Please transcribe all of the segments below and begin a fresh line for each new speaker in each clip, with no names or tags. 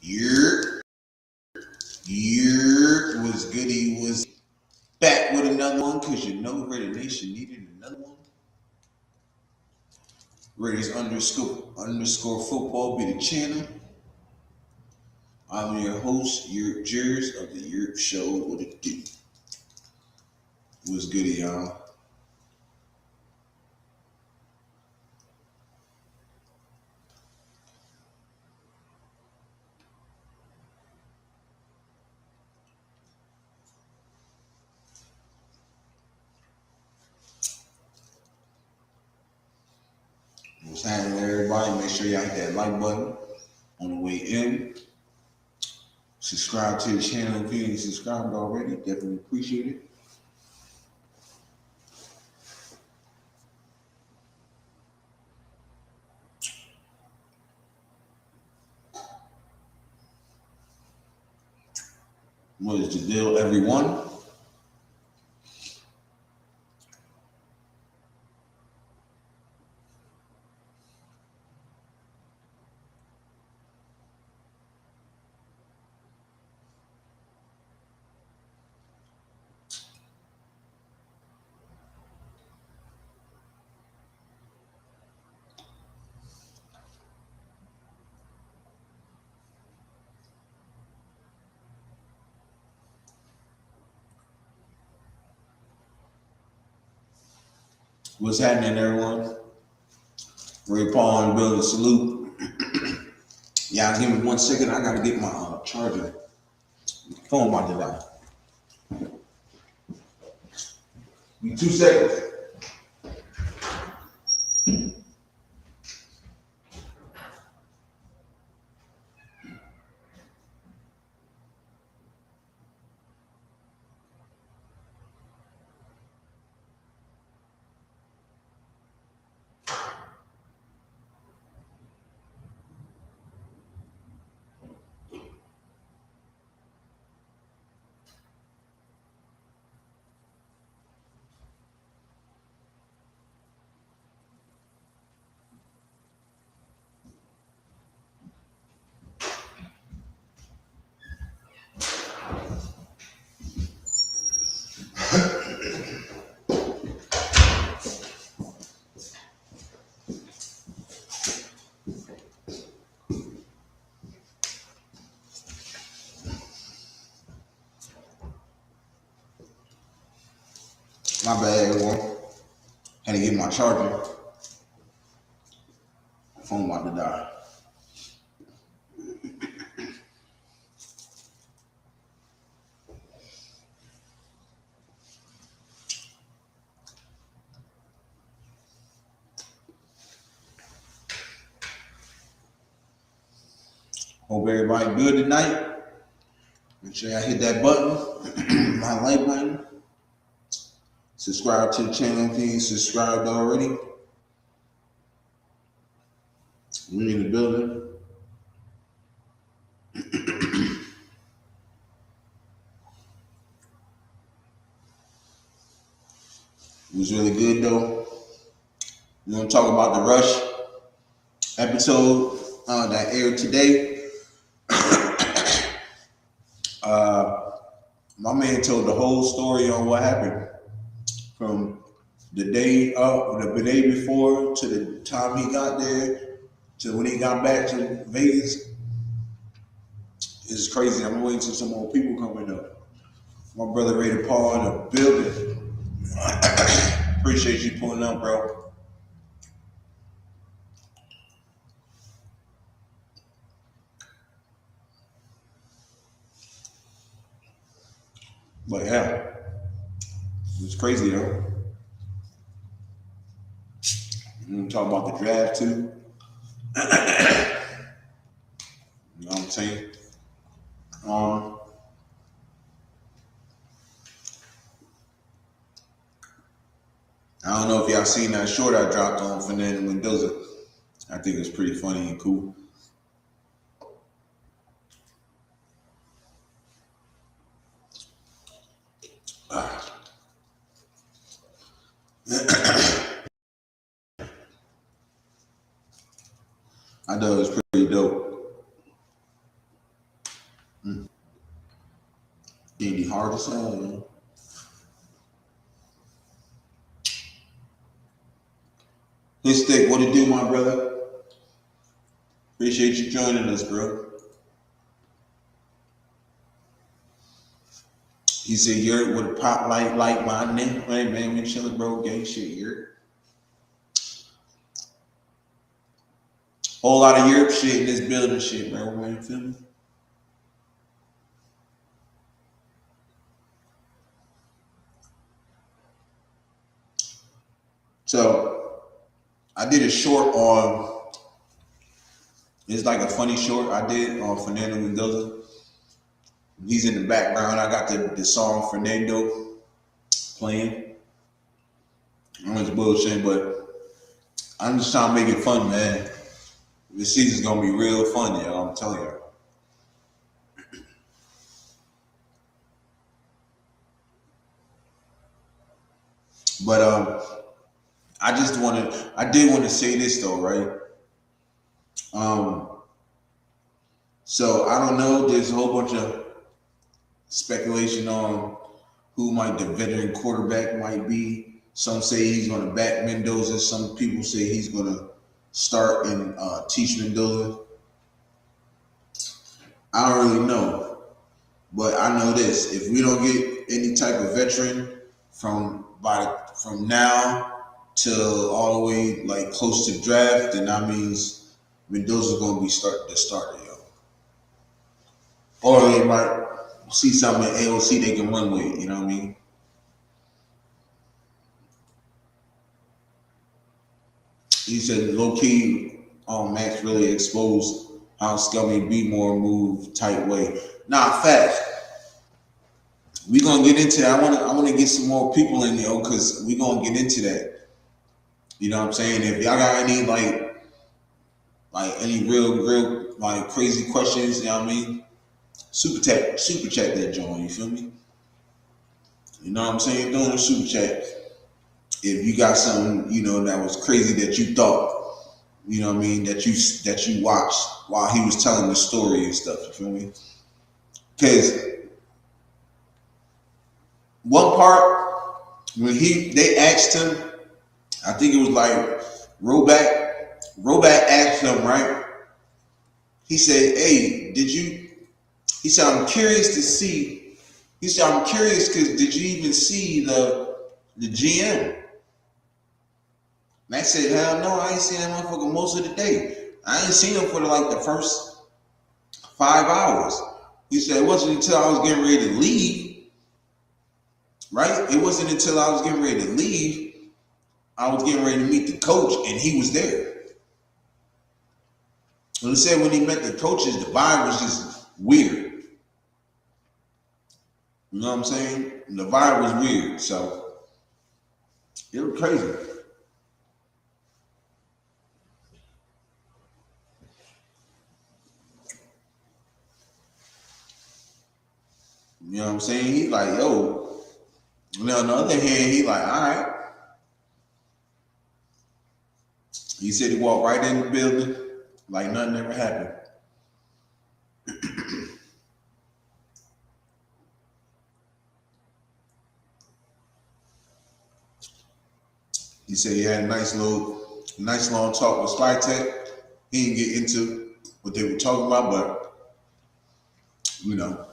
Yurp, Yurp was good. He was back with another one because you know Raider Nation needed another one. Raiders underscore football be the channel. I'm your host, Yurp Jers of the Yurp Show. What it do? What's good, y'all? What's happening, everybody? Make sure y'all hit that like button on the way in. Subscribe to the channel if you ain't subscribed already. Definitely appreciate it. What is the deal, everyone? What's happening, everyone? Ray Paul and building salute. Y'all give me 1 second. I gotta get my charger. Phone about to die. Give me 2 seconds. My bad, everyone. Had to get my charger. Phone about to die. Hope everybody good tonight. Make sure y'all hit that button, my like button. Subscribe to the channel if you ain't subscribed already. We in the building. It was really good though. We're gonna talk about the Rush episode that aired today. My man told the whole story on what happened from the day before to the time he got there to when he got back to Vegas. It's crazy. I'm waiting till some more people coming up. My brother Raider Paul in the building. Appreciate you pulling up, bro. But yeah, it's crazy though. We're gonna talk about the draft too. You know what I'm saying? I don't know if y'all seen that short I dropped on Fernando Mendoza. I think it's pretty funny and cool. I thought it was pretty dope. hard to sell, you know. His stick, what it do, my brother? Appreciate you joining us, bro. He said, Yurp with a pop like my name. Hey, man, we chilling, bro. Gang shit, Yurp. Whole lot of Yurp shit in this building shit, bro. Man, feel me? So, I did a short on, it's like a funny short I did on Fernando Mendoza. He's in the background. I got the song Fernando playing. I'm just bullshitting, but I'm just trying to make it fun, man. This season's gonna be real fun, y'all. I'm telling you. But I did want to say this though, right? So I don't know. There's a whole bunch of speculation on who the veteran quarterback might be. Some say he's going to back Mendoza. Some people say he's going to start and teach Mendoza. I don't really know, but I know this: if we don't get any type of veteran from now till all the way like close to draft, then that means Mendoza's going to be the starter, yo. Or they might see something in AOC they can run with. You know what I mean? He said, low key, Maxx really exposed how scummy B-more move tight way. Nah, facts. We gonna get into that. I want to get some more people in there because we gonna get into that. You know what I'm saying? If y'all got any like any real like crazy questions, you know what I mean? Super chat that joint. You feel me? You know what I'm saying? Doing a super chat. If you got something, you know, that was crazy that you thought, you know what I mean, that you watched while he was telling the story and stuff, you feel me? Because one part when they asked him, I think it was like Roback asked him, right? He said, "Hey, he said, I'm curious to see." He said, "I'm curious because did you even see the GM?" And I said, "Hell no, I ain't seen that motherfucker most of the day. I ain't seen him for the first 5 hours." He said, "It wasn't until I was getting ready to leave, right? It wasn't until I was getting ready to leave, I was getting ready to meet the coach, and he was there." And he said when he met the coaches, the vibe was just weird. You know what I'm saying? The vibe was weird, so it was crazy. You know what I'm saying? He's like, yo. And on the other hand, he like, all right. He said he walked right in the building like nothing ever happened. He said he had a nice long talk with SpyTech. He didn't get into what they were talking about, but you know.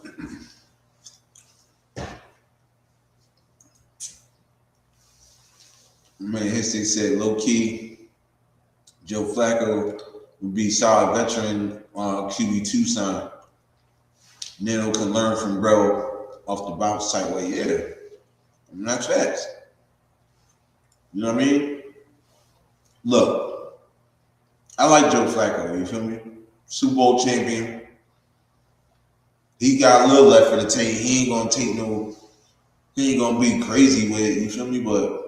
Man, History said low key, Joe Flacco would be solid veteran QB2 sign. Nano can learn from bro off the bounce type way. Yeah, I mean, that's facts. You know what I mean? Look, I like Joe Flacco. You feel me? Super Bowl champion. He got a little left for the tank. He ain't gonna take no. He ain't gonna be crazy with it. You feel me? But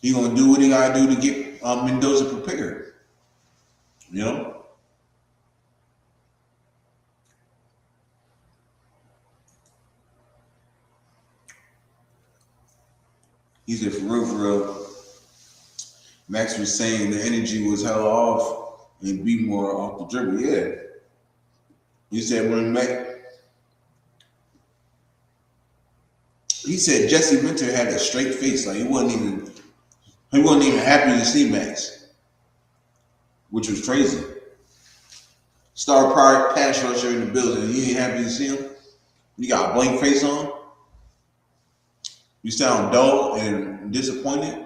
he gonna do what he gotta do to get Mendoza prepared. You know? He said, for real, Maxx was saying the energy was hella off and be more off the dribble. Yeah. He said when He said Jesse Minter had a straight face, like he wasn't even happy to see Maxx, which was crazy. Star Pride pass rusher in the building, you ain't happy to see him. You got a blank face on. You sound dull and disappointed.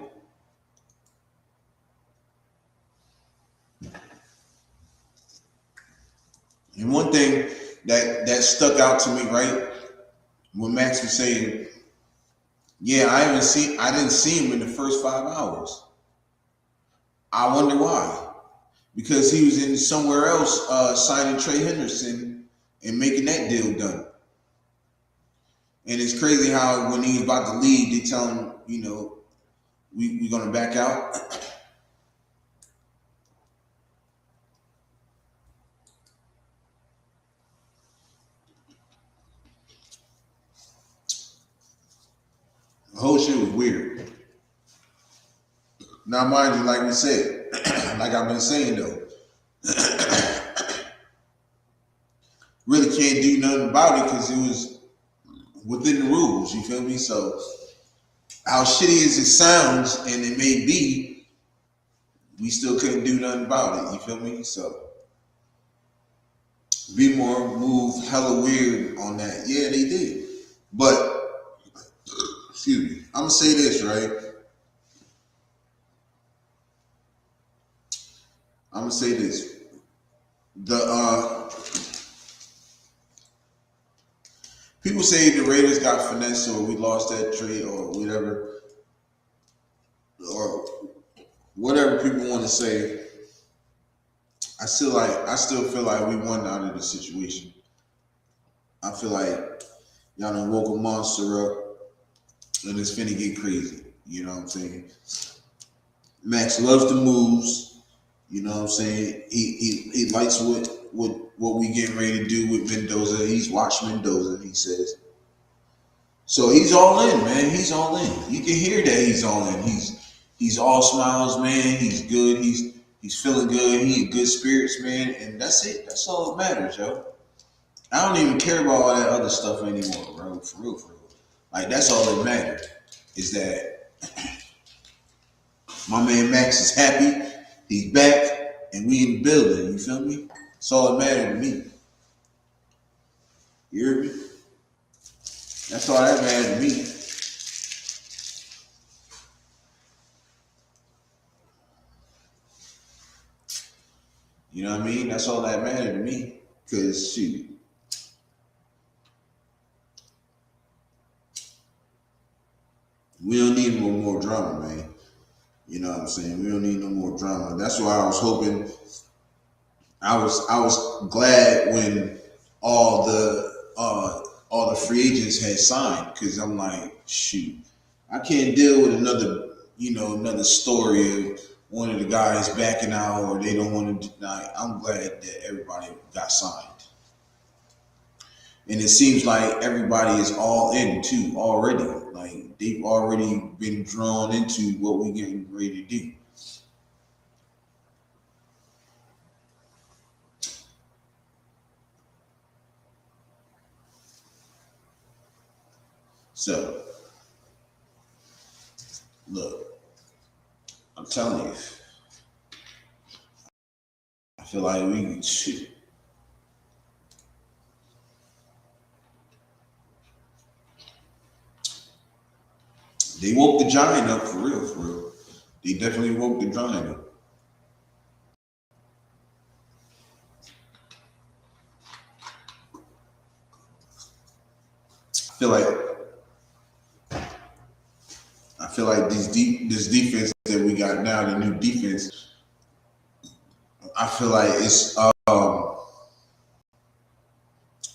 And one thing that stuck out to me, right, when Maxx was saying, "Yeah, I didn't see him in the first 5 hours." I wonder why. Because he was in somewhere else signing Trey Henderson and making that deal done. And it's crazy how when he was about to leave, they tell him, we're gonna back out. The whole shit was weird. Now, mind you, like we said, like I've been saying though, really can't do nothing about it because it was within the rules. You feel me? So, how shitty as it sounds, and it may be, we still couldn't do nothing about it. You feel me? So, B-More moved hella weird on that. Yeah, they did. But, excuse me, I'm gonna say this, right? I'm gonna say this. People say the Raiders got finesse or we lost that trade or whatever people want to say. I still feel like we won out of the situation. I feel like y'all done woke a monster up and it's finna get crazy. You know what I'm saying? Maxx loves the moves. You know what I'm saying? He likes what we getting ready to do with Mendoza. He's watched Mendoza, he says. So he's all in, man. He's all in. You can hear that he's all in. He's all smiles, man. He's good. He's feeling good. He in good spirits, man. And that's it. That's all that matters, yo. I don't even care about all that other stuff anymore, bro. For real. Like, that's all that matters. Is that my man Maxx is happy. He's back, and we in the building. You feel me? That's all that matters to me. You hear me? That's all that matters to me. You know what I mean? That's all that mattered to me. Because, shoot, we don't need no more drama, man. You know what I'm saying? We don't need no more drama. That's why I was hoping. I was glad when all the free agents had signed, because I'm like, shoot, I can't deal with another story of one of the guys backing out or they don't want to deny. I'm glad that everybody got signed. And it seems like everybody is all in too already. Like, they've already been drawn into what we're getting ready to do. So, look, I'm telling you, I feel like we shoot. They woke the giant up for real. They definitely woke the giant up. I feel like this defense that we got now, the new defense, I feel like it's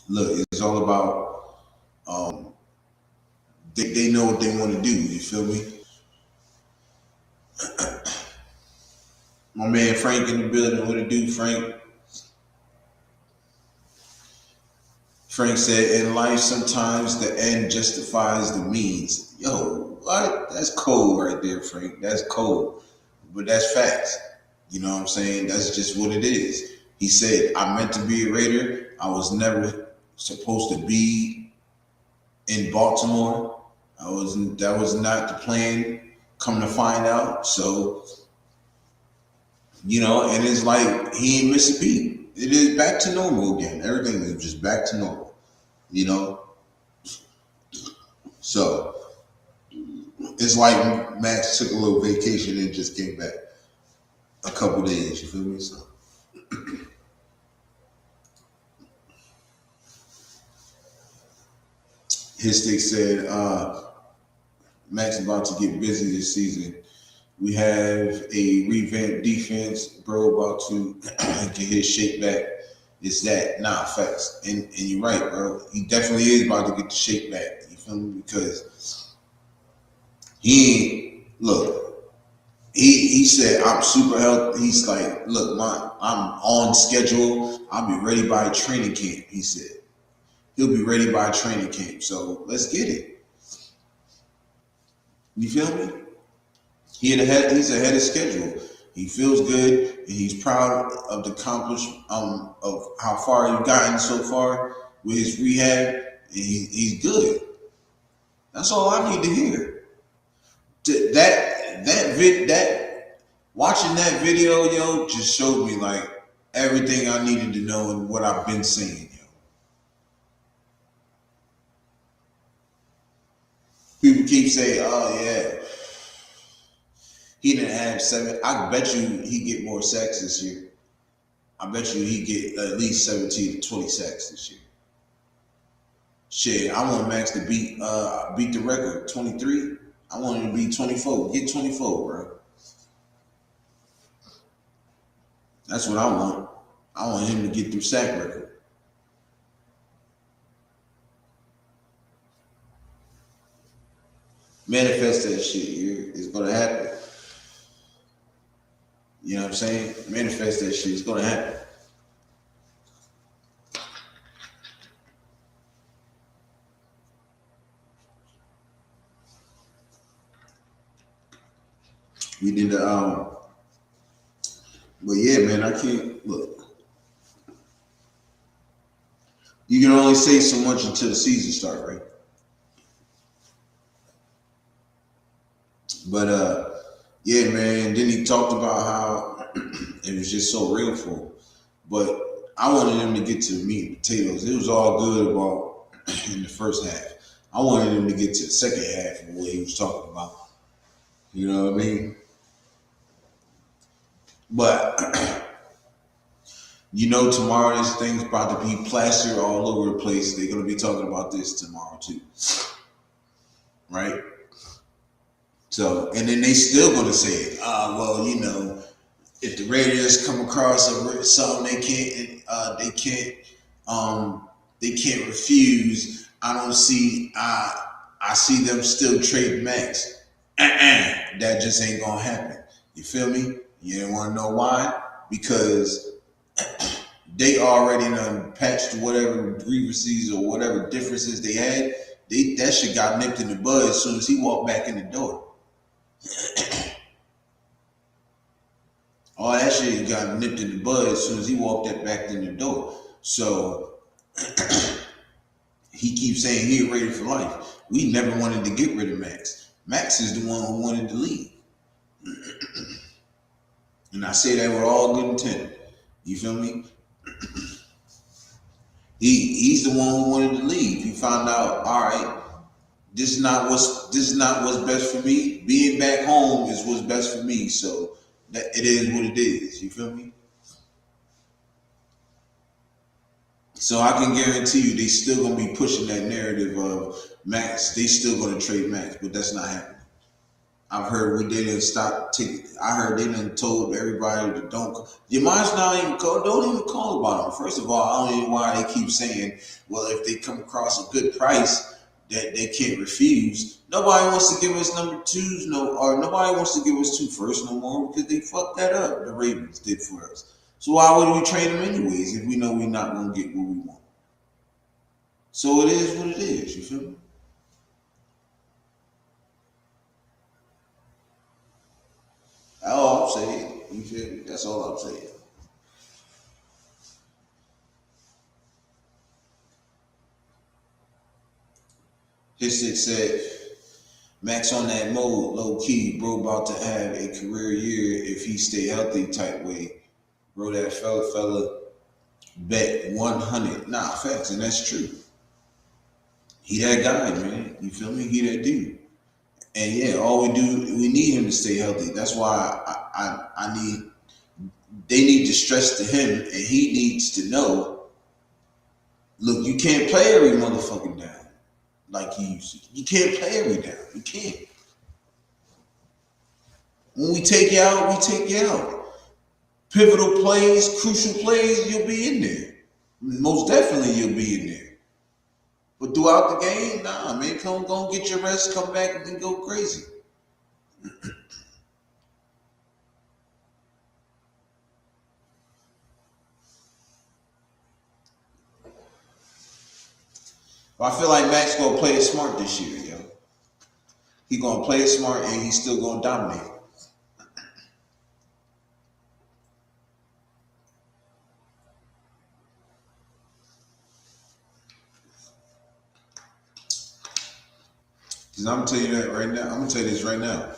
look, it's all about they know what they want to do. You feel me? My man Frank in the building. What it do, Frank? Frank said, in life, sometimes the end justifies the means. Yo, what? That's cold right there, Frank. That's cold. But that's facts. You know what I'm saying? That's just what it is. He said, I meant to be a Raider. I was never supposed to be in Baltimore. That was not the plan. Come to find out, so and it's like he ain't miss a beat. It is back to normal again. Everything is just back to normal, you know. So it's like Max took a little vacation and just came back a couple days. You feel me? So his stick said, Max about to get busy this season. We have a revamped defense. Bro about to get his shape back. It's that. Nah, facts. And you're right, bro. He definitely is about to get the shape back. You feel me? Because he said I'm super healthy. He's like, look, I'm on schedule. I'll be ready by training camp. He said he'll be ready by training camp. So let's get it. You feel me? He's ahead of schedule. He feels good, and he's proud of the accomplishment of how far he's gotten so far with his rehab. And he's good. That's all I need to hear. That watching that video, yo, just showed me like everything I needed to know and what I've been saying, yo. People keep saying, "Oh yeah, he didn't have 7." I bet you he get more sacks this year. I bet you he get at least 17 to 20 sacks this year. Shit, I want Max to beat the record 23. I want him to beat 24. Get 24, bro. That's what I want. I want him to get through sack record. Manifest that shit. It's gonna happen. You know what I'm saying? Manifest that shit. It's gonna happen. We did but yeah, man, I can't look. You can only say so much until the season starts, right? But yeah, man. Then he talked about how it was just so real for him. But I wanted him to get to the meat and potatoes. It was all good about in the first half. I wanted him to get to the second half of what he was talking about. You know what I mean? But tomorrow this thing's about to be plastered all over the place. They're gonna be talking about this tomorrow too, right? So, and then they still gonna say it. Well, if the Raiders come across something they can't refuse. I see them still trade Max. That just ain't gonna happen. You feel me? You don't want to know why? Because they already done patched whatever grievances or whatever differences they had. That shit got nipped in the bud as soon as he walked back in the door. All that shit got nipped in the bud as soon as he walked that back in the door. So he keeps saying he's ready for life. We never wanted to get rid of Max. Max is the one who wanted to leave. And I say that with all good intent. You feel me? He's the one who wanted to leave. He found out, all right, this is not what's best for me. Being back home is what's best for me. So that it is what it is. You feel me? So I can guarantee you they still gonna be pushing that narrative of Max. They still gonna trade Max, but that's not happening. I've heard they didn't stop taking. I heard they done told everybody to don't. Your mind's not even call. Don't even call about them. First of all, I don't even know why they keep saying, well, if they come across a good price that they can't refuse. Nobody wants to give us number twos, or nobody wants to give us 2 firsts no more because they fucked that up. The Ravens did for us. So why would we trade them anyways if we know we're not gonna get what we want? So it is what it is. You feel me? That's all I'm saying. You feel me? That's all I'm saying. His said, Max on that mode, low key, bro, about to have a career year if he stay healthy type way. Bro, that fella bet 100. Nah, facts, and that's true. He that guy, man. You feel me? He that dude. And yeah, we need him to stay healthy. That's why I need, they need to stress to him, and he needs to know, look, you can't play every motherfucking down like you used to. You can't play every down. You can't. When we take you out, we take you out. Pivotal plays, crucial plays, you'll be in there. Most definitely you'll be in there. But throughout the game, nah, man, come go get your rest, come back and then go crazy. But I feel like Max gonna play it smart this year, yo. He gonna play it smart and he's still gonna dominate. Cause I'm gonna tell you that right now. I'm gonna tell you this right now.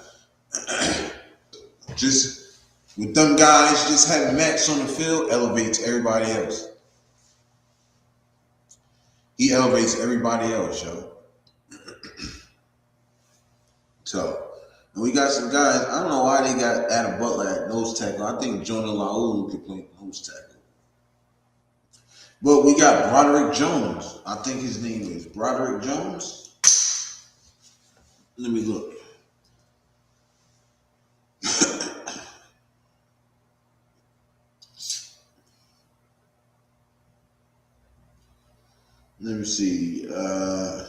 Just with them guys, just having Max on the field elevates everybody else. He elevates everybody else, yo. So, and we got some guys. I don't know why they got Adam Butler at nose tackle. I think Jonah Laulu could play nose tackle. But we got Broderick Jones. I think his name is Broderick Jones. Let me look. Let me see. I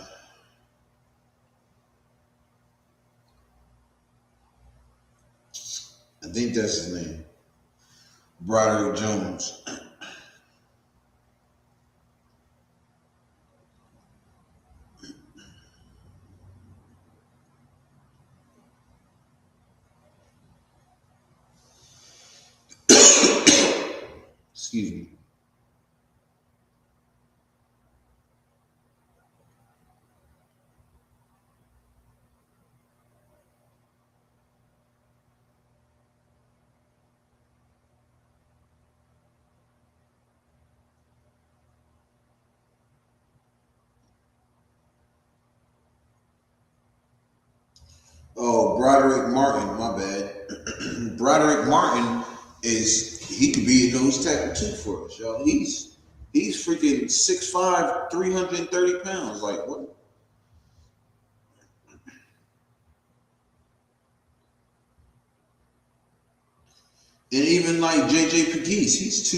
think that's his name. Broderick Jones. Excuse me. Oh, Broderick Martin, my bad. Broderick Martin he could be a nose tackle too for us, y'all. He's freaking 6'5", 330 pounds. Like what? And even like JJ Pegues, he's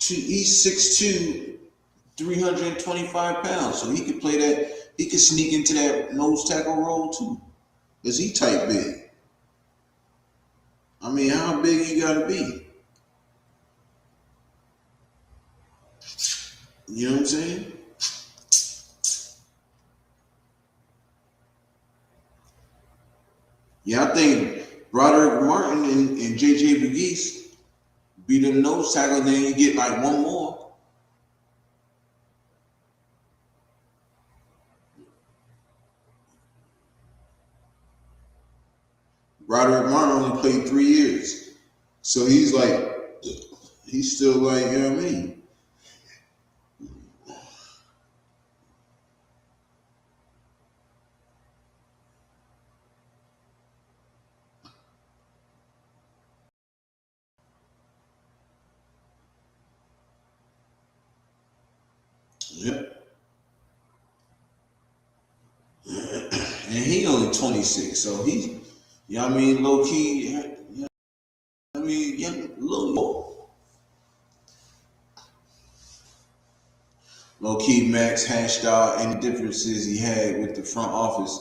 6'2", 325 pounds. So he could play that, he could sneak into that nose tackle role too. Cause he type big. I mean, how big you gotta be? You know what I'm saying? Yeah, I think Broderick Martin and JJ Pegues be them nose tackle, then you get like one more. Broderick Martin only played 3 years. So he's still like, you know what I mean? Yeah. And he only 26, so he, you know what I mean, low key, you know, I mean, yeah, little more. Low key, Max hashed out any differences he had with the front office.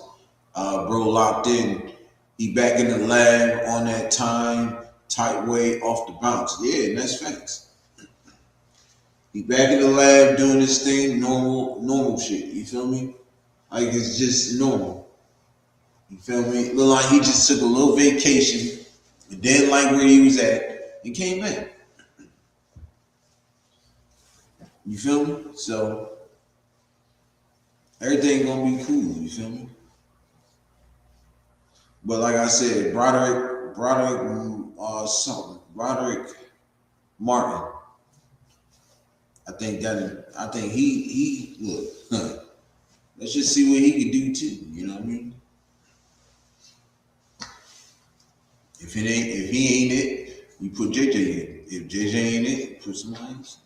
Bro locked in. He back in the lab on that time, tight way off the bounce. Yeah, and that's facts. He back in the lab doing his thing, normal shit. You feel me? Like it's just normal. You feel me? Look like he just took a little vacation, and didn't like where he was at, and came back. You feel me? So everything gonna be cool. You feel me? But like I said, Broderick Martin. I think he look. Let's just see what he can do too. You know what I mean? If he ain't it, you put JJ in. If JJ ain't it, you put somebody else.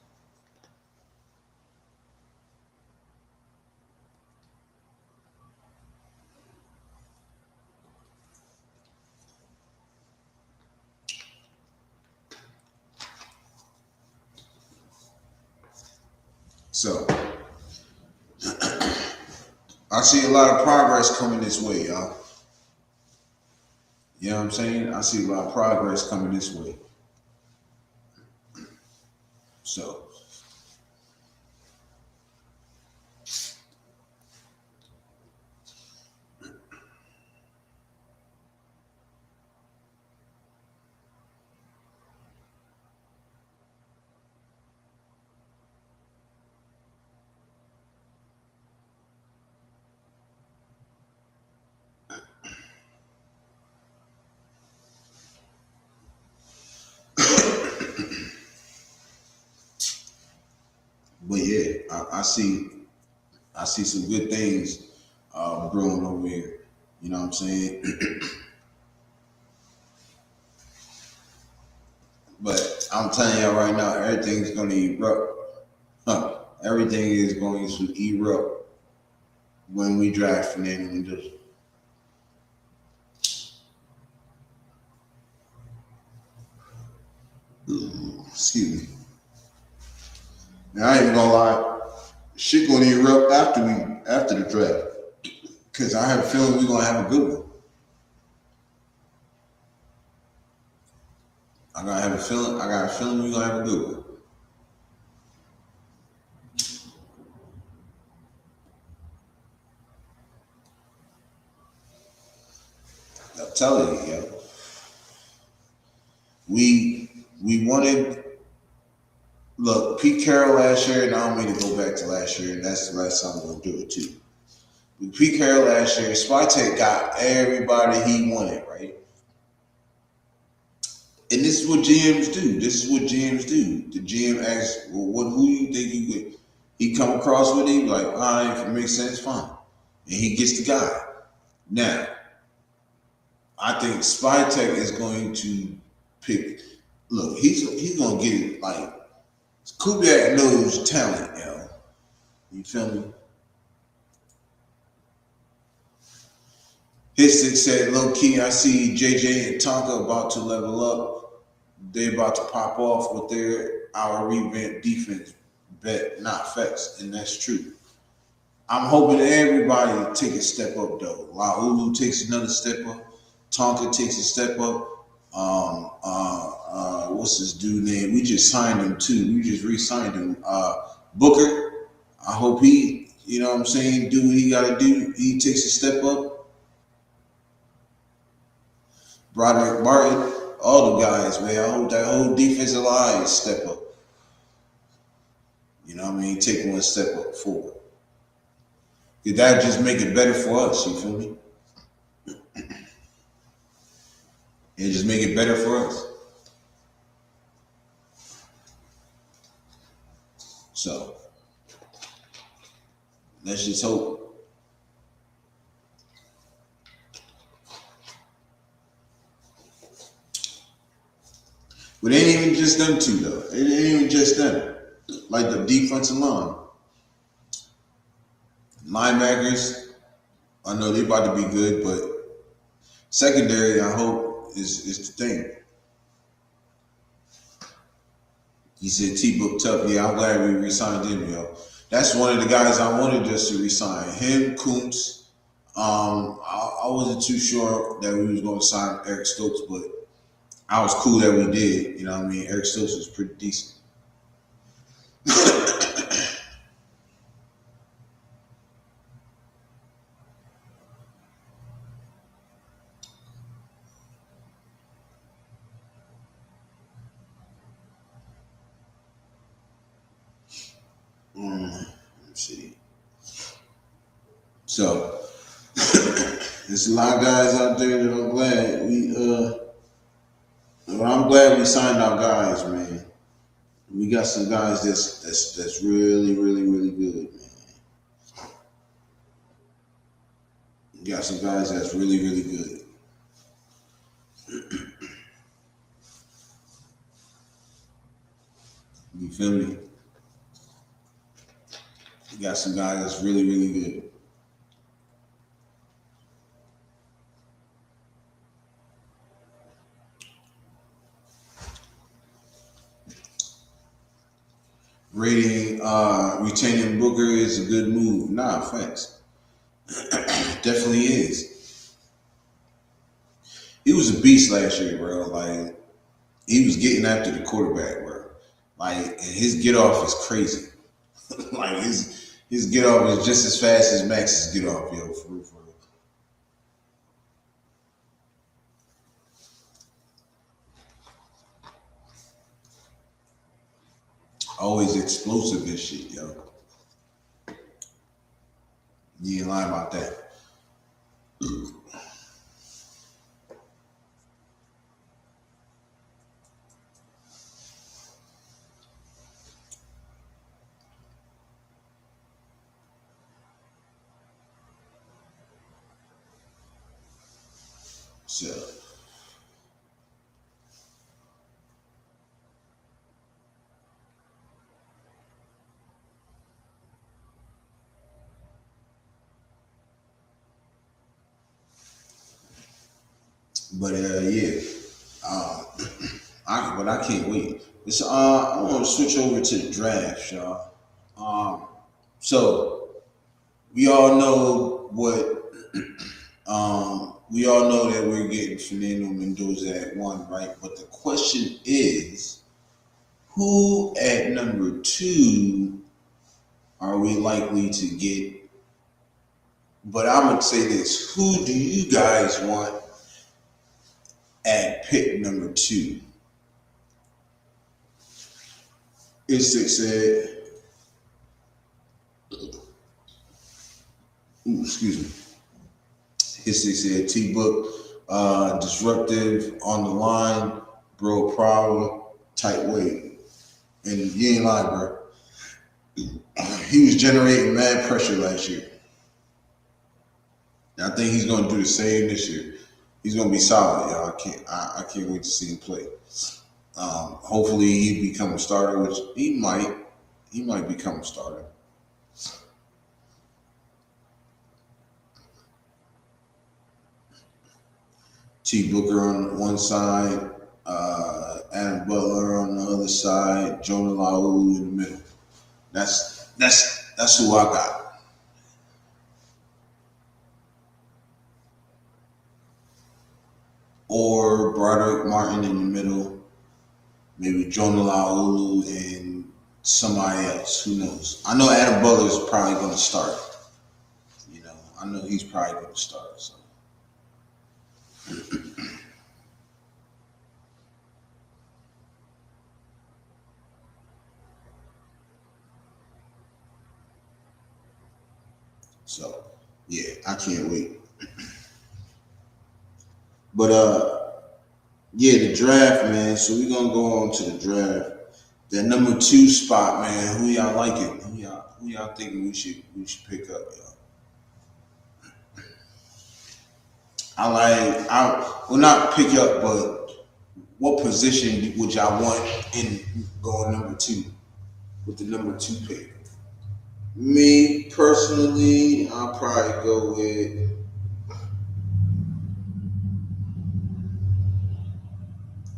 So I see a lot of progress coming this way, y'all. You know what I'm saying? I see a lot of progress coming this way. So but yeah, I see some good things brewing over here. You know what I'm saying? But I'm telling y'all right now, everything's gonna erupt. Everything is going to erupt when we draft Fernando Mendoza. Excuse me. Now I ain't even gonna lie, shit gonna erupt after the draft. Cause I have a feeling we're gonna have a good one. I got a feeling we're gonna have a good one. I'm telling you, yo. We wanted look, Pete Carroll last year, and I don't mean to go back to last year, and that's the last time we'll do it too. With Pete Carroll last year, Spytek got everybody he wanted, right? And this is what GMs do. The GM asks, well, who do you think you would? He come across with him, like, all right, if it makes sense, fine. And he gets the guy. Now, I think Spytek is going to pick. Look, he's gonna get it. Like Kubiak knows talent, yo. You feel me? Histon said, low key, I see JJ and Tonka about to level up. They're about to pop off with our revamped defense bet, not facts, and that's true. I'm hoping everybody take a step up though. Laulu takes another step up. Tonka takes a step up. What's this dude name? We just signed him too. We just re-signed him. Booker. I hope he, you know what I'm saying, do what he gotta do. He takes a step up. Broderick Martin, all the guys, man. I hope that whole defensive line step up. You know what I mean? Take one step up forward. That just make it better for us, you feel me? It just make it better for us. So let's just hope. But it ain't even just them two though. It ain't even just them. Like the defensive line. Linebackers, I know they about to be good, but secondary, I hope, is the thing. He said T-Book tough. Yeah, I'm glad we re-signed him, yo. That's one of the guys I wanted us to re-sign. Him, Kuntz. I wasn't too sure that we was going to sign Eric Stokes, but I was cool that we did. You know what I mean? Eric Stokes was pretty decent. Let's see. So, There's a lot of guys out there that I'm glad I'm glad we signed our guys, man. We got some guys that's really, really, really good, man. We got some guys that's really, really good. You feel me? We got some guys that's really, really good. Retaining Booker is a good move. Nah, thanks. Definitely is. He was a beast last year, bro. Like he was getting after the quarterback, bro. Like and his get off is crazy. Like his get off is just as fast as Max's get off, yo. For real, for real. Always explosive and shit, yo. You ain't lying about that. So, but yeah, um, I can't wait. It's I want to switch over to the draft, y'all. So we all know what we all know that we're getting Fernando Mendoza at 1, right? But the question is, who at number 2 are we likely to get? But I'm gonna say this: who do you guys want at pick number 2? Instinct said, ooh, excuse me. Instinct said T Book, disruptive on the line, bro, problem, tight weight. And you ain't lying, bro. He was generating mad pressure last year. And I think he's gonna do the same this year. He's gonna be solid, y'all. I can't wait to see him play. Hopefully he become a starter, which he might. He might become a starter. T Booker on one side, Adam Butler on the other side, Jonah Laulu in the middle. That's who I got. Or Broderick Martin in the middle, maybe Jonah Laulu and somebody else. Who knows? I know Adam Butler is probably going to start. You know, I know he's probably going to start. So. So, yeah, I can't wait. But yeah, the draft, man. So we're gonna go on to the draft. That number 2 spot, man. Who y'all liking? Who y'all thinking we should pick up, y'all? I will not pick up, but what position would y'all want in going number 2 with the number 2 pick? Me personally, I'll probably go with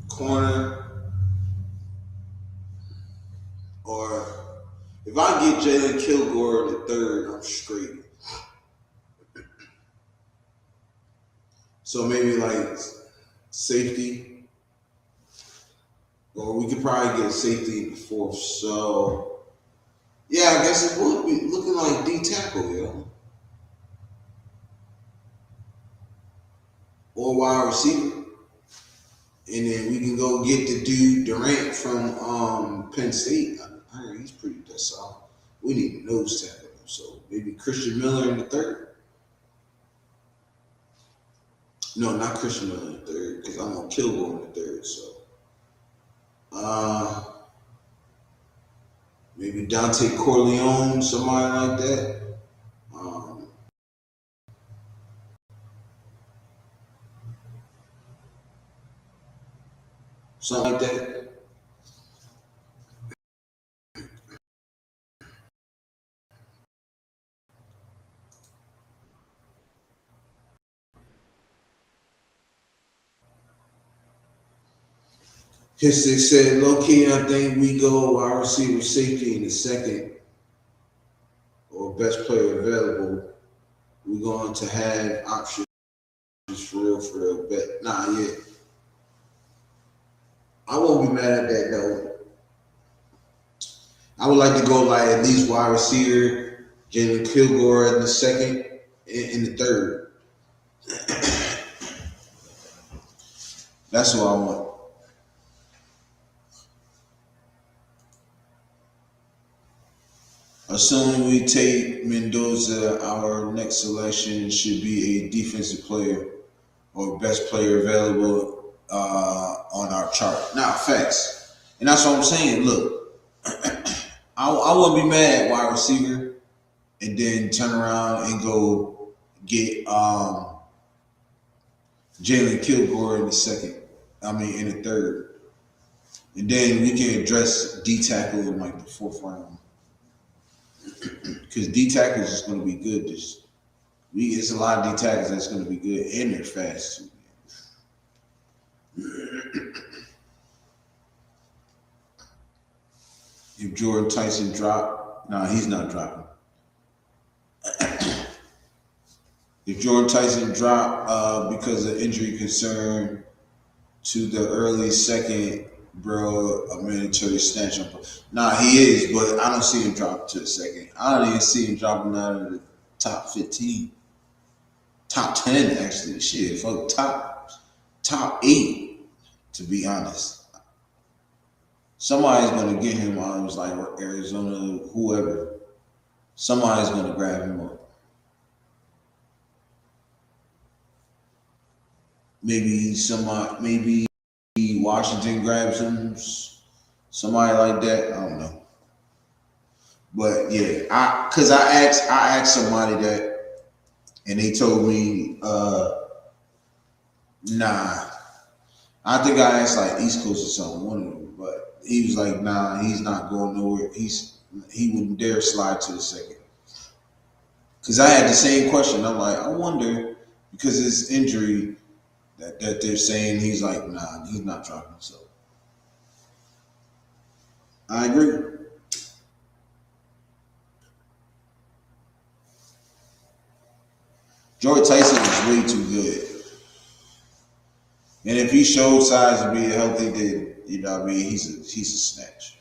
corner, or if I get Jalen Kilgore in the 3rd, I'm straight. So maybe like safety, or we could probably get safety in the 4th. So yeah, I guess it would be looking like D tackle, yo, or wide receiver. And then we can go get the dude Durant from Penn State. I heard he's pretty solid. We need a nose tackle, so maybe Christian Miller in the 3rd. No, not Christian Miller in the third, because I'm on Kilgore in the third. So uh, maybe Dante Corleone, somebody like that. Um, Something like that. History said, low key, I think we go wide receiver safety in the second or best player available. We're going to have options for real, but nah, yeah. I won't be mad at that though. I would like to go like at least wide receiver, Jalen Kilgore in the second, in the third. That's what I want. Assuming we take Mendoza, our next selection should be a defensive player or best player available on our chart. Now, facts. And that's what I'm saying. Look, I wouldn't be mad at wide receiver and then turn around and go get Jalen Kilgore in the second. I mean, in the third. And then we can address D tackle in like the fourth round. Because D tackle is just going to be good. It's a lot of D tackles that's going to be good, and they're fast too. If Jordan Tyson drop, nah, he's not dropping. If Jordan Tyson drop because of injury concern to the early second, bro, a mandatory snatch up. Nah, he is, but I don't see him dropping to the second. I don't even see him dropping out of the top 15. Top 10, actually. Shit, fuck, top 8, to be honest. Somebody's going to get him on, it was like Arizona, whoever. Somebody's going to grab him up. Maybe Washington grabs him, somebody like that. I don't know, but yeah, I asked somebody that, and they told me, nah. I think I asked like East Coast or something, one of them, but he was like, nah, he's not going nowhere. He wouldn't dare slide to the second. Because I had the same question. I'm like, I wonder because his injury that they're saying he's like, nah, he's not dropping. So I agree. Jordan Tyson is way too good. And if he shows signs of being healthy, then you know what I mean, he's a snatch.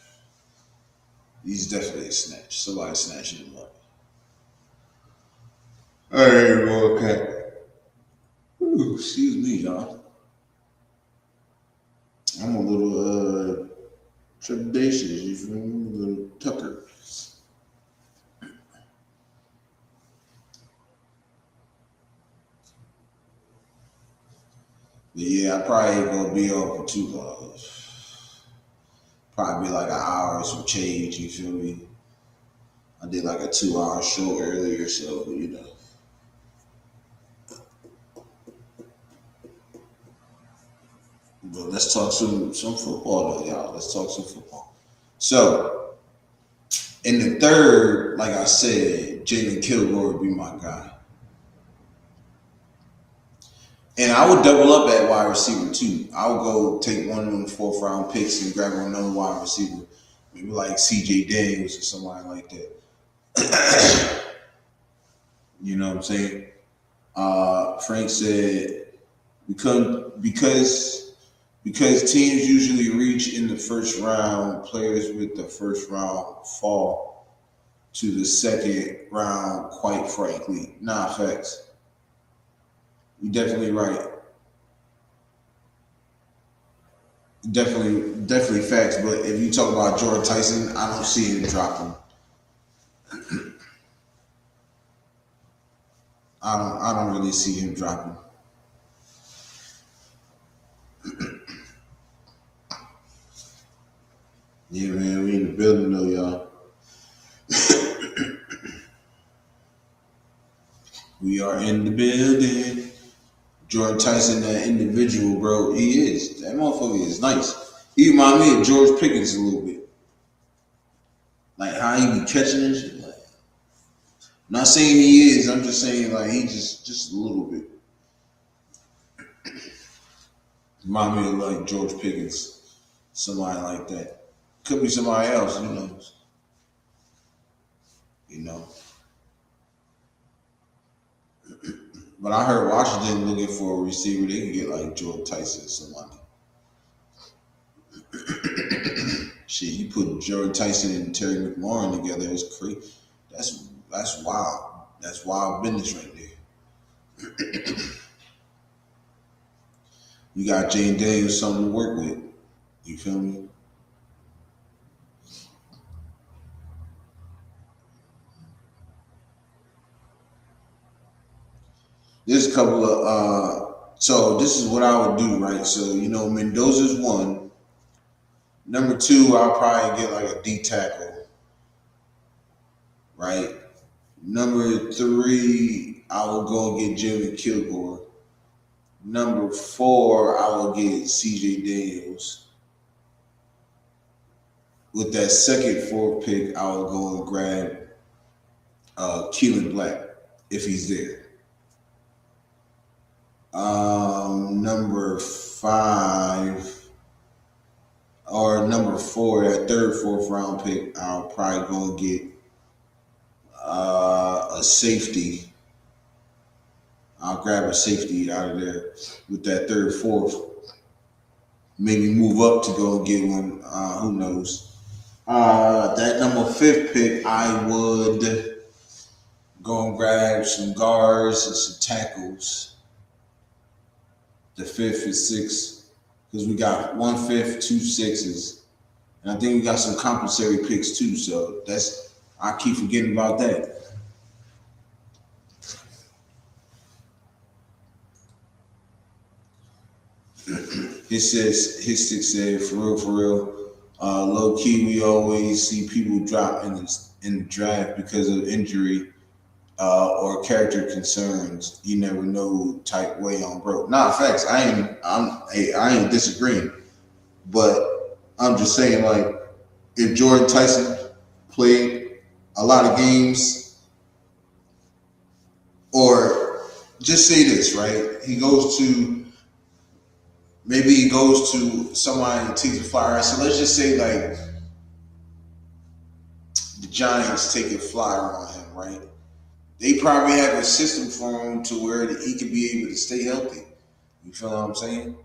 He's definitely a snatch. Somebody snatching him up. Hey, okay. Ooh, excuse me, y'all. I'm a little trepidatious, you feel me? A little Tucker. But yeah, I probably ain't gonna be on for too long. Probably be like an hour or some change, you feel me? I did like a 2 hour show earlier, so you know. But let's talk some football though, y'all. Let's talk some football. So in the third, like I said, Jalen Kilgore would be my guy. And I would double up at wide receiver too. I would go take one of them fourth round picks and grab another wide receiver. Maybe like CJ Daniels or somebody like that. You know what I'm saying? Frank said because teams usually reach in the first round, players with the first round fall to the second round, quite frankly. Nah, facts. You're definitely right. Definitely facts. But if you talk about Jordan Tyson, I don't see him dropping. I don't really see him dropping. Yeah, man, we in the building though, y'all. We are in the building. Jordan Tyson, that individual, bro, he is. That motherfucker is nice. He remind me of George Pickens a little bit. Like how he be catching and shit. Like, not saying he is, I'm just saying like he just a little bit. Remind me of like George Pickens. Somebody like that. Could be somebody else, who knows? You know. But I heard Washington looking for a receiver. They could get like Jordan Tyson or somebody. Shit, you put Jordan Tyson and Terry McLaurin together, it's crazy. That's wild. That's wild business right there. You got Jane Daniels something to work with. You feel me? There's a couple of so this is what I would do, right? So, you know, Mendoza's one. Number two, I'll probably get like a D tackle. Right? Number three, I will go and get Jimmy Kilgore. Number four, I will get CJ Daniels. With that second fourth pick, I will go and grab Keelan Black if he's there. Number five or number four, that third, fourth round pick, I'll probably go and get a safety. I'll grab a safety out of there with that third, fourth. Maybe move up to go and get one. Who knows? That number fifth pick, I would go and grab some guards and some tackles. The fifth and sixth, because we got 1/5, 2 6s, and I think we got some compensatory picks too. So I keep forgetting about that. His six said, for real, low key, we always see people drop in the draft because of injury or character concerns. You never know type way on bro. Nah, facts. I ain't disagreeing, but I'm just saying like if Jordan Tyson played a lot of games, or just say this, right? Maybe he goes to somebody and takes a flyer. So let's just say like the Giants take a flyer on him, right? They probably have a system for him to where he can be able to stay healthy. You feel what I'm saying?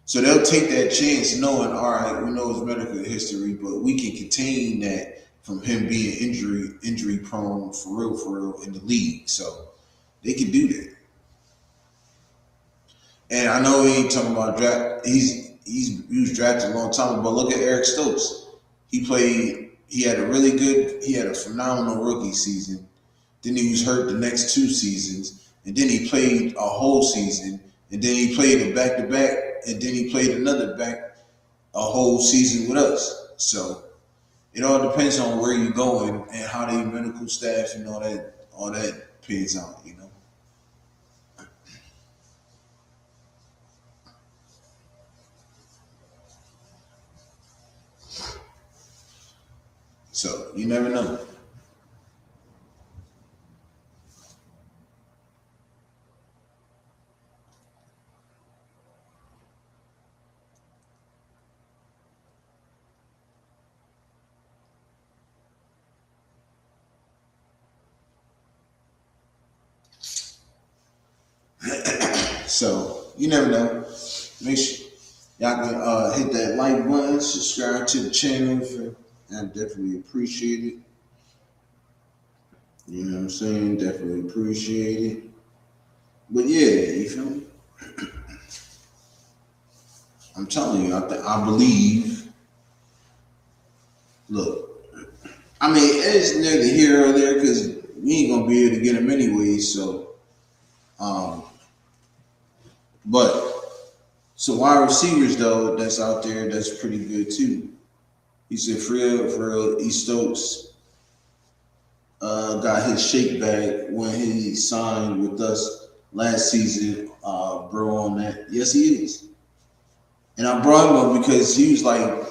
So they'll take that chance knowing, all right, we know his medical history, but we can contain that from him being injury prone for real in the league. So they can do that. And I know he ain't talking about draft. He was drafted a long time ago, but look at Eric Stokes. He had a phenomenal rookie season. Then he was hurt the next 2 seasons. And then he played a whole season. And then he played a back-to-back. And then he played a whole season with us. So it all depends on where you're going and how the medical staff and all that pays out, you know. So you never know. So you never know. Make sure y'all can hit that like button, subscribe to the channel. I definitely appreciate it. You know what I'm saying? Definitely appreciate it. But yeah, you feel me? I'm telling you, I believe. Look, I mean, it's neither here or there because we ain't gonna be able to get him anyway. So, but So wide receivers though, that's out there, that's pretty good too. He said for real, E Stokes got his shake bag when he signed with us last season, bro. On that, yes, he is. And I brought him up because he was like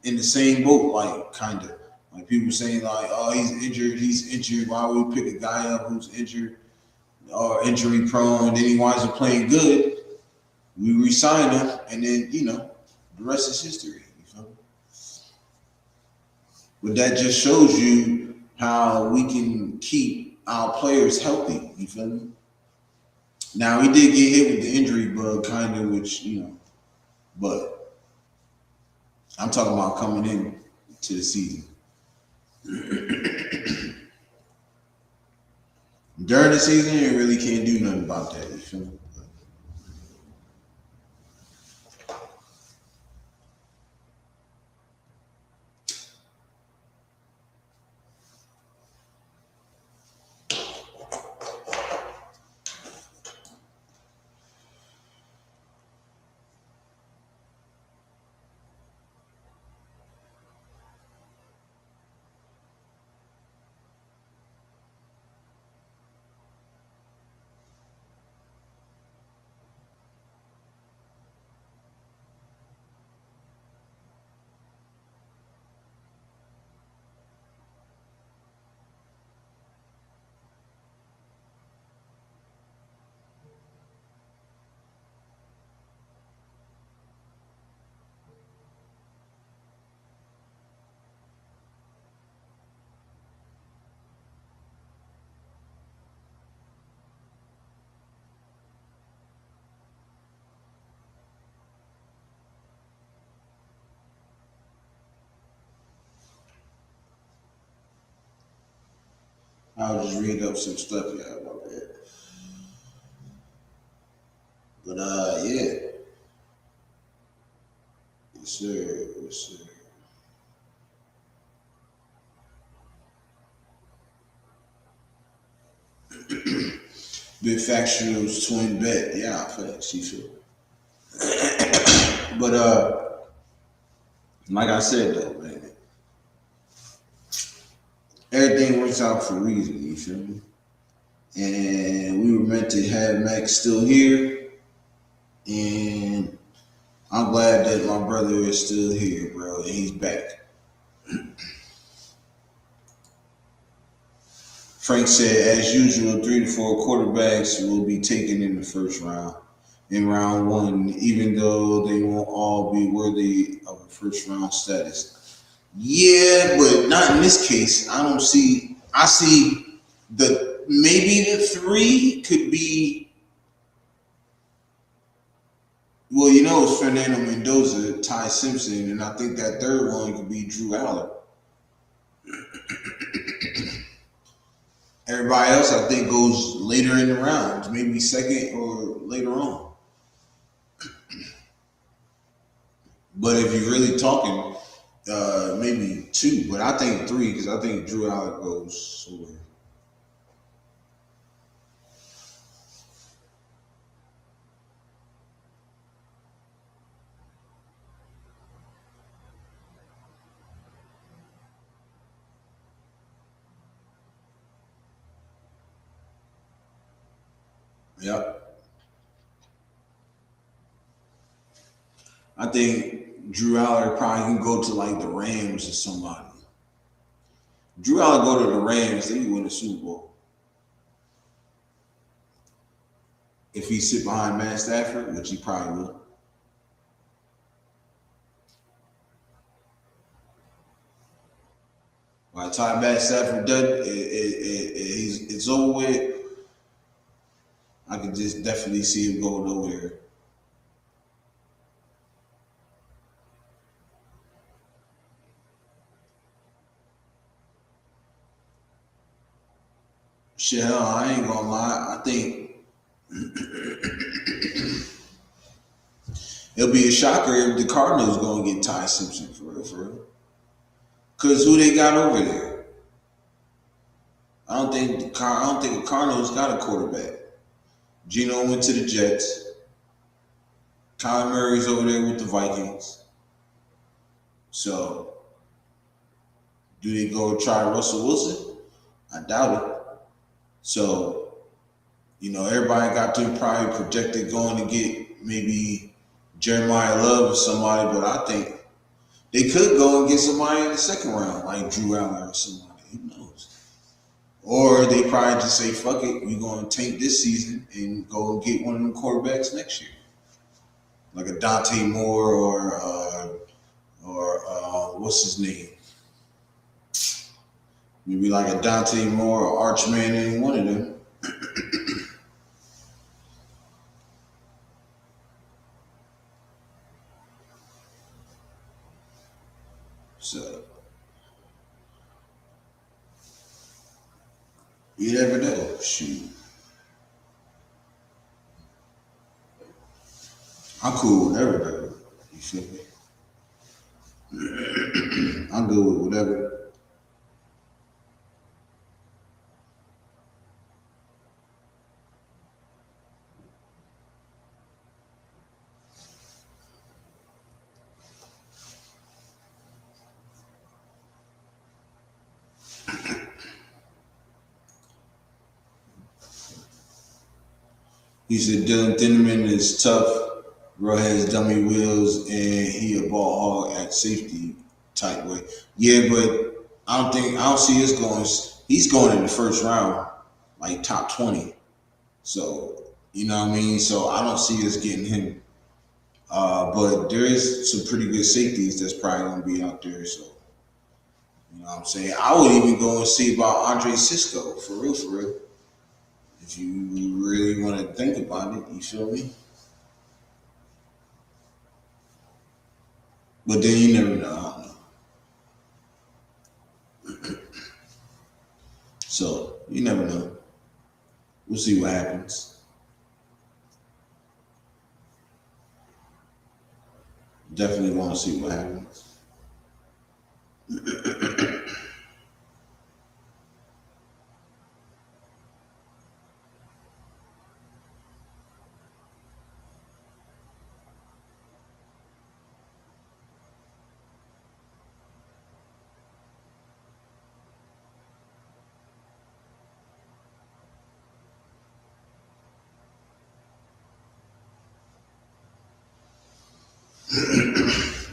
in the same boat, like kind of like people saying like, oh, he's injured. Why would we pick a guy up who's injured or injury prone? And then he winds up playing good. We re-sign him, and then the rest is history. You feel me? But that just shows you how we can keep our players healthy. You feel me? Now he did get hit with the injury bug, kind of, which but I'm talking about coming in to the season. During the season, you really can't do nothing about that. You feel me? I'll just read up some stuff, yeah, about that. But yeah, yes sir, yes sir. Big Factual's twin bet, yeah, facts, you feel. But like I said though, man, everything works out for a reason. You feel me? And we were meant to have Maxx still here, and I'm glad that my brother is still here, bro, and he's back. Frank said, as usual, 3 to 4 quarterbacks will be taken in the first round. In round one, even though they won't all be worthy of a first round status. Yeah, but not in this case. I see maybe the 3 could be, well, it's Fernando Mendoza, Ty Simpson, and I think that third one could be Drew Allen. Everybody else, I think, goes later in the rounds, maybe second or later on. But if you're really talking, maybe 2, but I think 3 because I think Drew Allen goes somewhere. Yep. I think Drew Allen probably can go to like the Rams or somebody. Drew Allen go to the Rams, they can win the Super Bowl. If he sit behind Matt Stafford, which he probably will. By the time Matt Stafford done, it's over with. I could just definitely see him going nowhere. Shit, hell, I ain't gonna lie. I think it'll be a shocker if the Cardinals gonna get Ty Simpson for real. Cause who they got over there? I don't think the Cardinals got a quarterback. Geno went to the Jets. Kyler Murray's over there with the Vikings. So, do they go try Russell Wilson? I doubt it. So, everybody got them probably projected going to get maybe Jeremiah Love or somebody, but I think they could go and get somebody in the second round, like Drew Allen or somebody. Who knows? Or they probably just say, fuck it, we're going to tank this season and go and get one of them quarterbacks next year. Like a Dante Moore or what's his name? Maybe like a Dante Moore or Arch Manning, one of them. So, you never know. Shoot. I'm cool with everybody. You feel me? I'm good with whatever. He said Dylan Thieneman is tough, bro has dummy wheels, and he a ball hog at safety type way. Yeah, but I don't see us going. He's going in the first round, like top 20. So you know what I mean. So I don't see us getting him. But there is some pretty good safeties that's probably gonna be out there. So you know what I'm saying. I would even go and see about Andre Cisco for real, for real. If you really want to think about it, you feel me? But then you never know. I don't know. So you never know. We'll see what happens. Definitely want to see what happens.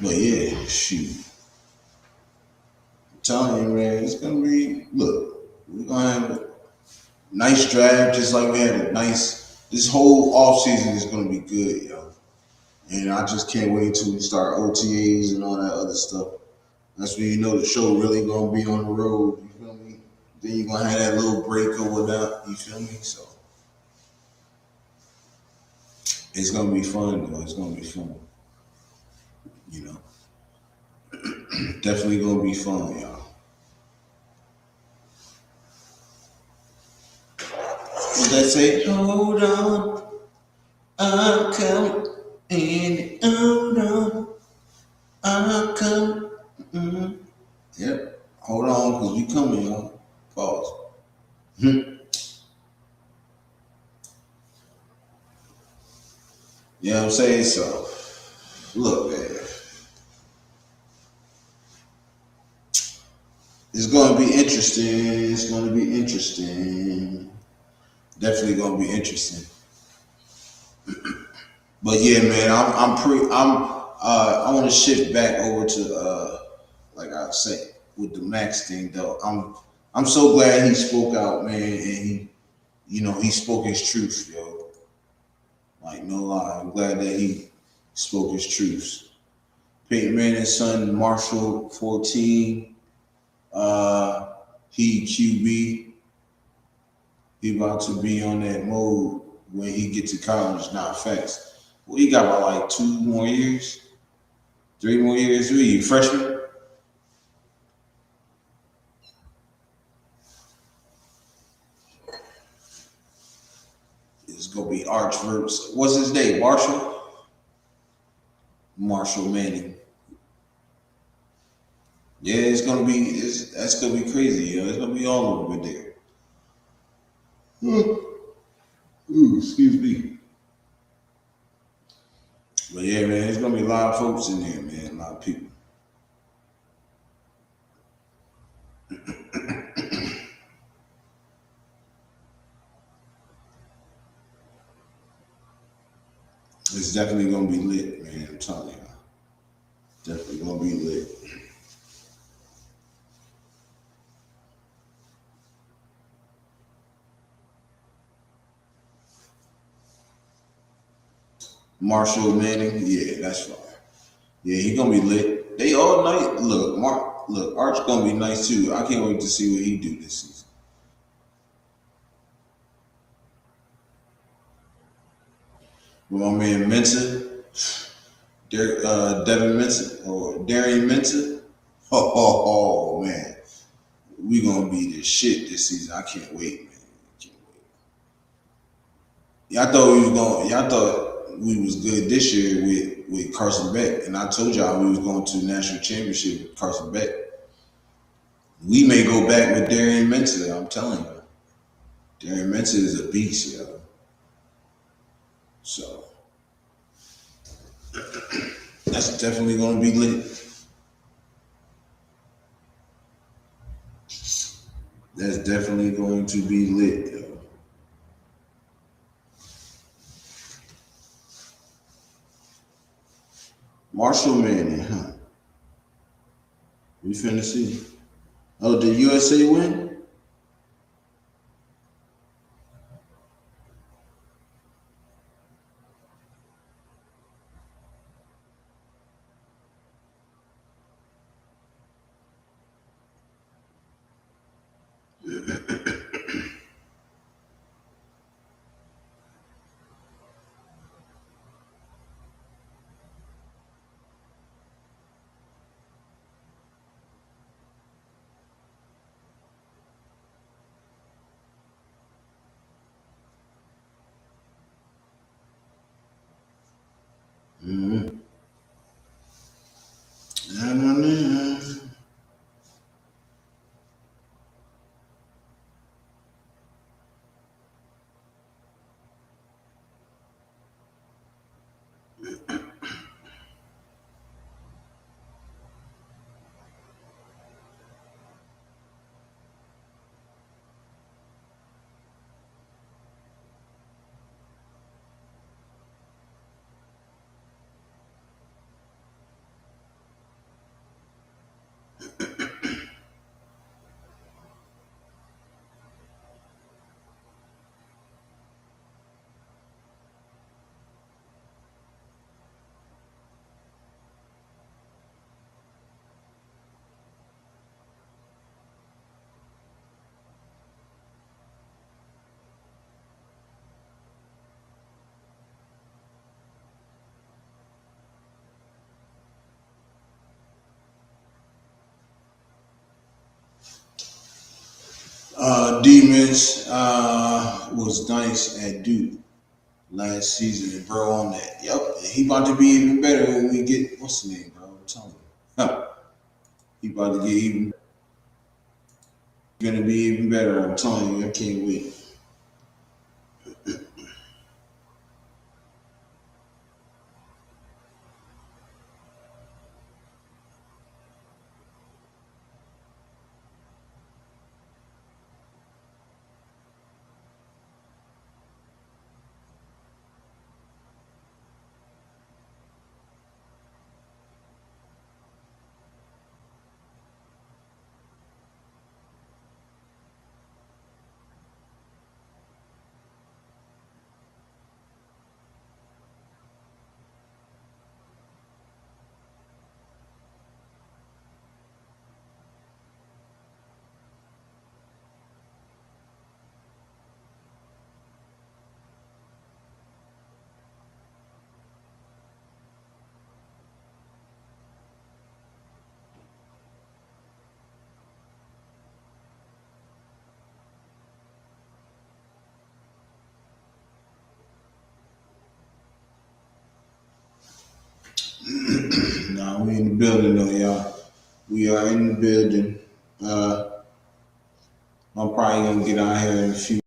But yeah, shoot. I'm telling you, man, it's gonna be. Look, we're gonna have a nice draft, just like we had a nice. This whole off season is gonna be good, yo. And I just can't wait till we start OTAs and all that other stuff. That's when you know the show really gonna be on the road. You feel me? Then you're gonna have that little break or whatnot. You feel me? So it's gonna be fun, though. It's gonna be fun. You know, definitely gonna be fun, y'all. What that say? Hold on, I'm coming. And hold on, I'm coming. Mm-hmm. Yep. Hold on, cause we coming, y'all. Pause. You know what I'm saying? So, look, man. It's going to be interesting. It's going to be interesting. Definitely going to be interesting. But yeah, man, I want to shift back over to, like I said, with the Maxx thing, though. I'm so glad he spoke out, man, and he spoke his truth, yo. Like, no lie. I'm glad that he spoke his truth. Peyton Manning's son, Marshall, 14. He QB. He about to be on that mode when he get to college, not facts. Well, he got about like 2 more years, 3 more years. Who are you, freshman? It's gonna be Arch versus what's his name? Marshall Manning. Yeah, that's gonna be crazy, yo. It's gonna be all over there. Ooh, excuse me. But lot of folks in there, man. A lot of people. It's definitely gonna be lit, man. I'm telling you. Definitely gonna be lit. Marshall Manning, yeah, that's fine. Yeah, he gonna be lit. They all night. Look, Arch gonna be nice too. I can't wait to see what he do this season. With my man Mensa, Devin Mensa or Darian Mensa. Oh, man, we gonna be the shit this season. I can't wait, man. Can't wait. Y'all thought we was good this year with Carson Beck, and I told y'all we was going to the national championship with Carson Beck. We may go back with Darian Mensa. I'm telling you, Darian Mensa is a beast, yo. So that's definitely gonna be lit. That's definitely going to be lit, yo. Marshall Manning, huh? We finna see. Oh, did USA win? Mm-hmm. Demons was nice at Duke last season, and bro on that. Yep, and he about to be even better when we get what's the name, bro? I'm telling you, huh. He about to get even gonna be even better. I'm telling you, I can't wait. Nah, we in the building though, y'all. We are in the building. Uh, I'm probably gonna get out here in a few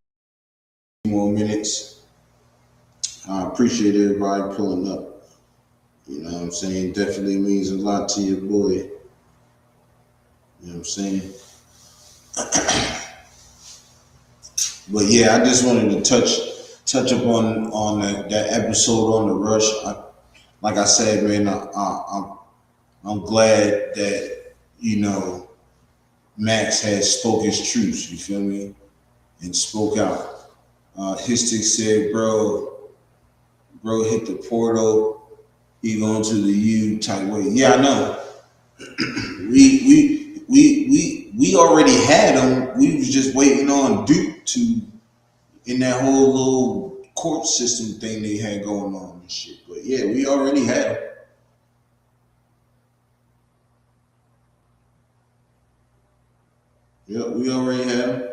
more minutes. I appreciate everybody pulling up. You know what I'm saying? Definitely means a lot to your boy. You know what I'm saying? But yeah, I just wanted to touch up on that episode on the rush. Like I said, man, I'm glad that you know Maxx has spoke his truth. You feel me? And spoke out. Histic said, bro hit the portal. He going to the U type way. Yeah, I know. We already had him. We was just waiting on Duke to in that whole little court system thing they had going on and shit. But yeah, we already had him. Yeah, we already had him.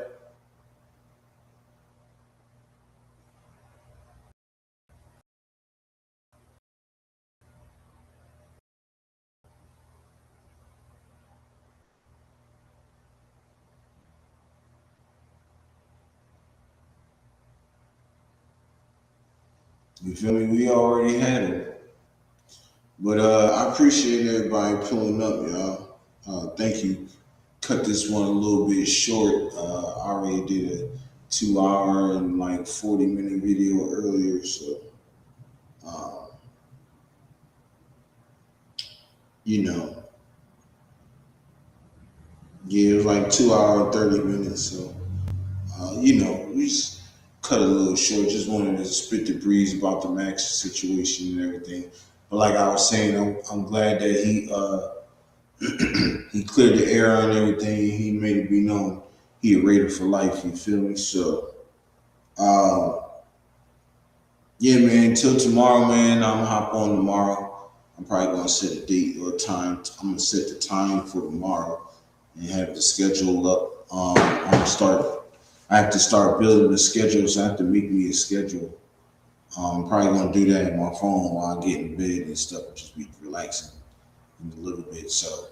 You feel me? We already had him. But I appreciate everybody pulling up, y'all. Thank you. Cut this one a little bit short. I already did a 2 hour and like 40-minute video earlier, so uh, you know, yeah, it was like 2 hour and 30 minutes. So we just cut a little short. Just wanted to spit the breeze about the Max situation and everything. But like I was saying, I'm glad that he cleared the air on everything. He made it be known he a Raider for life. You feel me? So, uh, yeah, man. Till tomorrow, man. I'm gonna hop on tomorrow. I'm probably gonna set a date or a time. I'm gonna set the time for tomorrow and have the schedule up. I'm gonna start. I have to start building the schedule, so I have to make me a schedule. I'm probably gonna do that on my phone while I get in bed and stuff, and just be relaxing a little bit. So.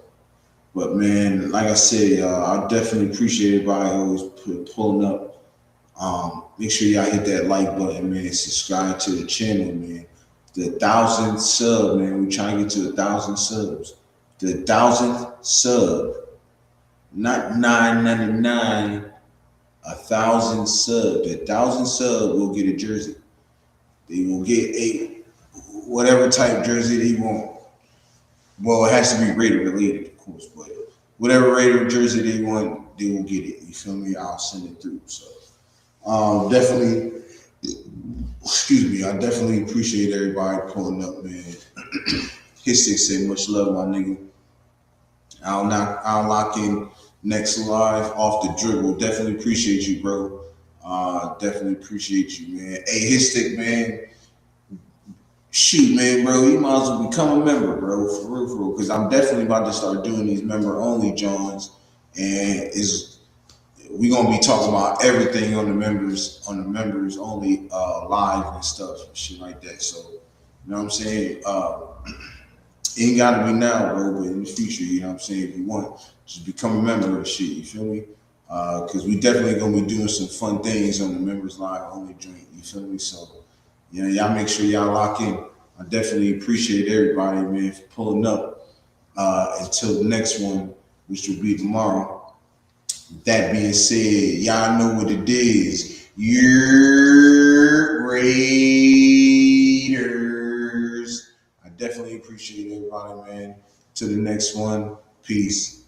But man, like I said, I definitely appreciate everybody always pulling up. Make sure y'all hit that like button, man. Subscribe to the channel, man. The 1,000 sub, man. We trying to get to 1,000 subs. The 1,000th sub, not 999. 1,000 sub. The 1,000 sub will get a jersey. They will get a whatever type jersey they want. Well, it has to be Raider related, of course, but whatever Raider jersey they want, they will get it. You feel me? I'll send it through. So definitely, excuse me, I definitely appreciate everybody pulling up, man. His six say much love, my nigga. I'll lock in next live off the dribble. Definitely appreciate you, bro. Definitely appreciate you, man. Hey, his stick, man. Shoot, man, bro, you might as well become a member, bro, for real, because I'm definitely about to start doing these member only Johns, and is we gonna be talking about everything on the members only live and stuff, and shit like that. So, you know what I'm saying? Ain't gotta be now, bro, but in the future, you know what I'm saying? If you want, just become a member of the shit. You feel me? Because we definitely gonna be doing some fun things on the members live only joint. You feel me? So. Y'all make sure y'all lock in. I definitely appreciate everybody, man, for pulling up. Until the next one, which will be tomorrow. That being said, y'all know what it is. Your Raiders. I definitely appreciate everybody, man. Till the next one, peace.